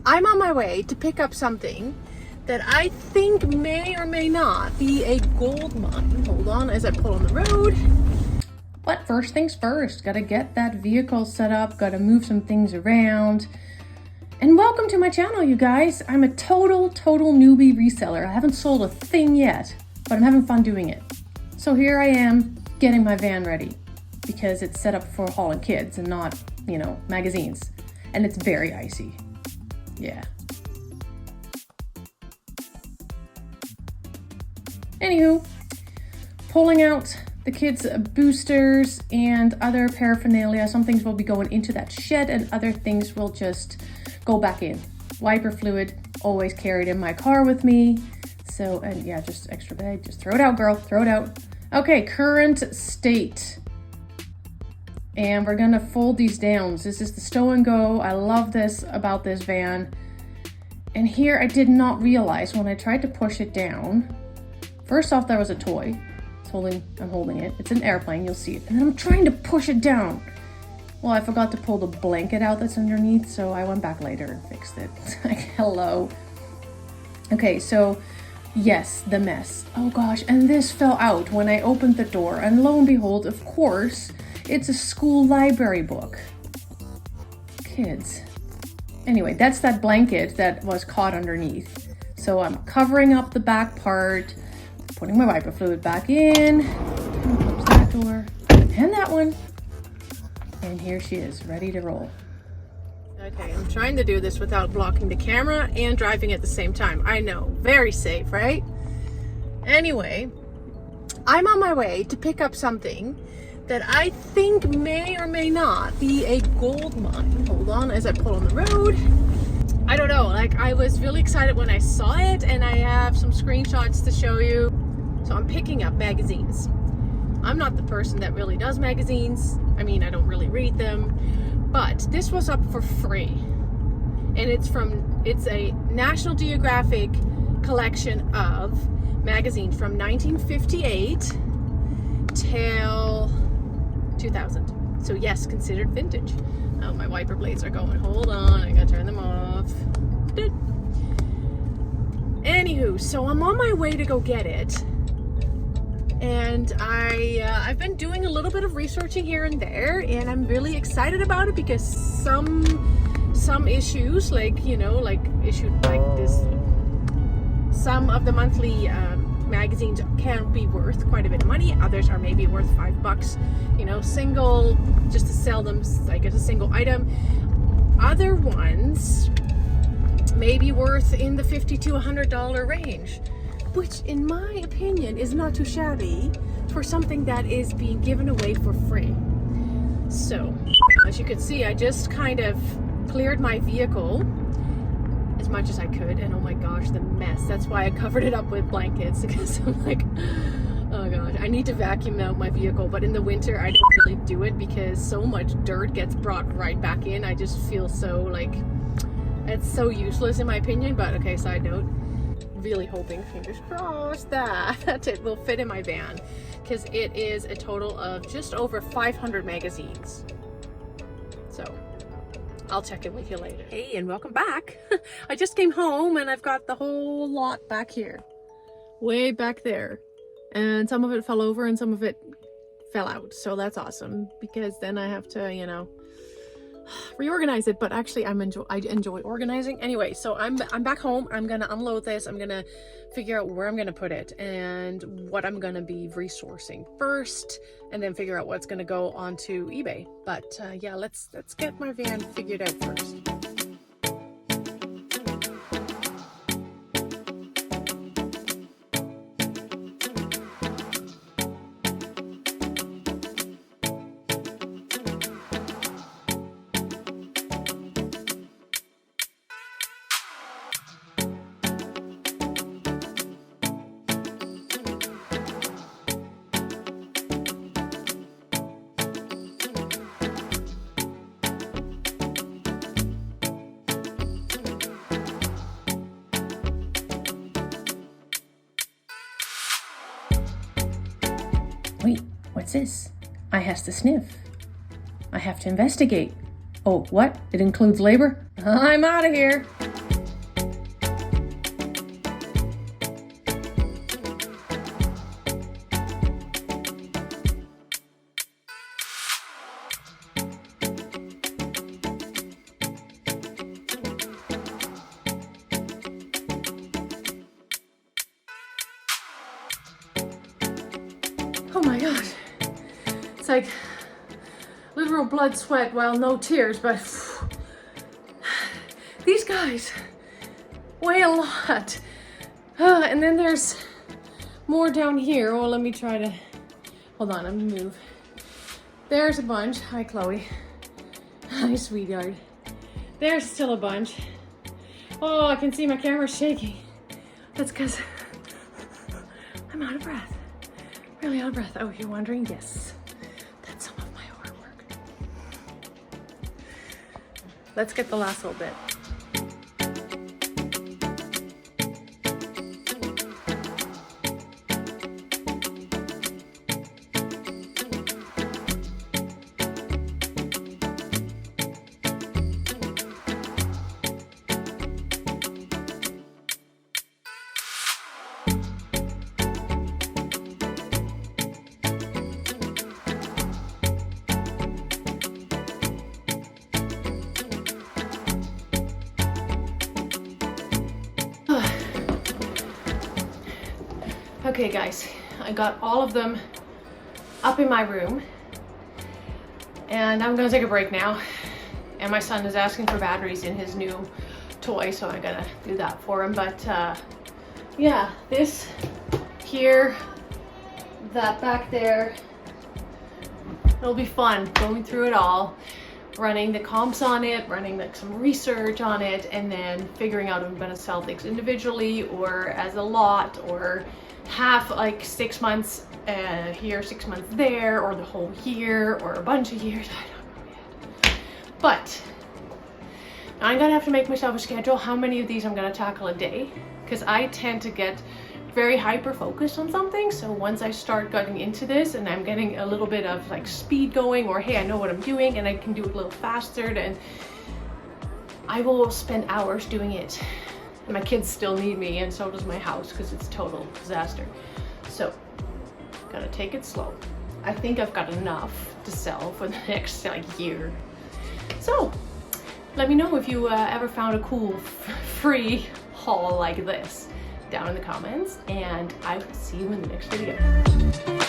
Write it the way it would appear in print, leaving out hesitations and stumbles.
I'm on my way to pick up something that I think may or may not be a gold mine. Hold on as I pull on the road. But first things first, gotta get that vehicle set up, gotta move some things around. And welcome to my channel, you guys. I'm a total newbie reseller. I haven't sold a thing yet, but I'm having fun doing it. So here I am getting my van ready because it's set up for hauling kids and not, magazines. And it's very icy. Yeah. Anywho, pulling out the kids' boosters and other paraphernalia. Some things will be going into that shed and other things will just go back in. Wiper fluid, always carried in my car with me. So, and yeah, just extra bag, just throw it out, girl, throw it out. Okay, current state. And we're gonna fold these down. This is the stow and go. I love this about this van. And here I did not realize when I tried to push it down, first off, there was a toy. I'm holding it. It's an airplane, you'll see it. And then I'm trying to push it down. Well, I forgot to pull the blanket out that's underneath, so I went back later and fixed it. Like, hello. Okay, so yes, the mess. Oh gosh, and this fell out when I opened the door. And lo and behold, of course, it's a school library book. Kids. Anyway, that's that blanket that was caught underneath. So I'm covering up the back part, putting my wiper fluid back in, close that door, and that one. And here she is, ready to roll. Okay, I'm trying to do this without blocking the camera and driving at the same time. I know, very safe, right? Anyway, I'm on my way to pick up something that I think may or may not be a gold mine. Hold on as I pull on the road. I don't know, like I was really excited when I saw it and I have some screenshots to show you. So I'm picking up magazines. I'm not the person that really does magazines. I mean, I don't really read them, but this was up for free. And it's a National Geographic collection of magazines from 1958 till 2000. So yes, considered vintage. Oh, my wiper blades are going. Hold on, I gotta turn them off. Anywho, so I'm on my way to go get it. And I've been doing a little bit of researching here and there, and I'm really excited about it because some issues, like issued like this, some of the monthly magazines can be worth quite a bit of money. Others are maybe worth $5, single, just to sell them like as a single item. Other ones may be worth in the $50 to $100 range, which in my opinion is not too shabby for something that is being given away for free. So, as you can see, I just kind of cleared my vehicle as much as I could, and oh my gosh, the mess. That's why I covered it up with blankets, because I'm like, oh gosh, I need to vacuum out my vehicle, but in the winter I don't really do it because so much dirt gets brought right back in. I just feel so like, it's so useless in my opinion. But okay, side note, really hoping, fingers crossed, that it will fit in my van because it is a total of just over 500 magazines. So I'll check in with you later. Hey, and welcome back. I just came home and I've got the whole lot back here, way back there, and some of it fell over and some of it fell out. So that's awesome because then I have to, reorganize it. But actually I enjoy organizing anyway. So I'm back home. I'm gonna unload this. I'm gonna figure out where I'm gonna put it and what I'm gonna be resourcing first, and then figure out what's gonna go onto eBay. But yeah, let's get my van figured out first. Wait, what's this? I has to sniff. I have to investigate. Oh, what? It includes labor? I'm out of here. God. It's like literal blood, sweat, well, no tears, but these guys weigh a lot. And then there's more down here. Oh, let me try to, hold on, let me move. There's a bunch. Hi, Chloe. Hi, sweetheart. There's still a bunch. Oh, I can see my camera shaking. That's because I'm out of breath. Really out of breath. Oh, you're wondering? Yes. That's some of my artwork. Let's get the last little bit. Okay guys, I got all of them up in my room and I'm gonna take a break now. And my son is asking for batteries in his new toy, so I gotta do that for him. But yeah, this here, that back there, it'll be fun going through it all, running the comps on it, running like some research on it, and then figuring out if I'm gonna sell things individually or as a lot, or half, like 6 months here, 6 months there, or the whole year, or a bunch of years. I don't know yet. But I'm gonna have to make myself a schedule how many of these I'm gonna tackle a day, because I tend to get very hyper focused on something. So once I start getting into this and I'm getting a little bit of like speed going, or hey, I know what I'm doing and I can do it a little faster, then I will spend hours doing it. And my kids still need me, and so does my house, because it's total disaster. So, gotta take it slow. I think I've got enough to sell for the next like year. So, let me know if you ever found a cool free haul like this down in the comments, and I will see you in the next video.